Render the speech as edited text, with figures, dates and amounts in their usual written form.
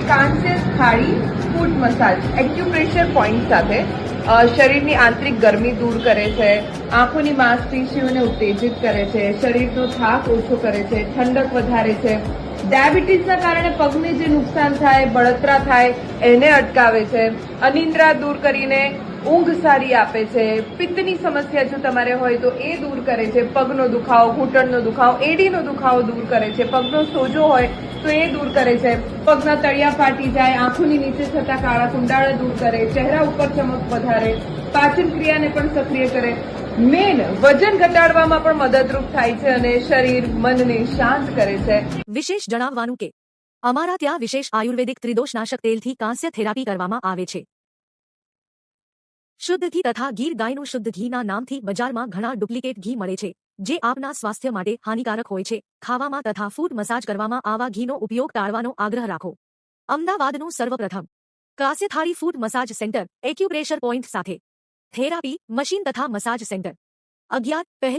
કાંસ્ય થાળી ફૂટ massage acupressure point સાથે શરીરની આંતરિક ગરમી દૂર કરે છે, આંખોની માંસપેશીઓને ઉત્તેજિત કરે છે, શરીરનો થાક ઓછો કરે છે, ઠંડક વધારે છે, ડાયાબિટીસના કારણે પગને જે નુકસાન થાય, બળતરા થાય એને અટકાવે છે, અનિદ્રા દૂર કરીને ઊંઘ સારી આપે છે, પિત્તની સમસ્યા જો તમારે હોય તો એ દૂર કરે છે, પગનો દુખાવો, ઘૂંટણનો દુખાવો, એડીનો દુખાવો દૂર કરે છે, પગનો સોજો હોય તો એ દૂર કરે છે, પગના તળિયા ફાટી જાય, આંખોની નીચે થતા કાળા કુંડાળા દૂર કરે, ચહેરા ઉપર ચમક વધારે, પાચન ક્રિયાને પણ સક્રિય કરે, મેન વજન ઘટાડવામાં પણ મદદરૂપ થાય છે અને શરીર મનને શાંત કરે છે. વિશેષ જણાવવાનું કે અમારા ત્યાં વિશેષ આયુર્વેદિક ત્રિદોષનાશક તેલથી કાંસ્ય થેરાપી કરવામાં આવે છે. શુદ્ધ ઘી તથા ગીર ગાયનું શુદ્ધ ઘીના નામથી બજારમાં ઘણા ડુપ્લિકેટ ઘી મળે છે, જે આપના સ્વાસ્થ્ય માટે હાનિકારક હોય છે. ખાવામાં તથા ફૂટ મસાજ કરવામાં આવા ઘીનો ઉપયોગ ટાળવાનો આગ્રહ રાખો. અમદાવાદનું સર્વપ્રથમ કાંસ્ય થાળી ફૂટ મસાજ સેન્ટર એક્યુપ્રેશર પોઈન્ટ સાથે થેરાપી મશીન તથા મસાજ સેન્ટર 11 પહેલ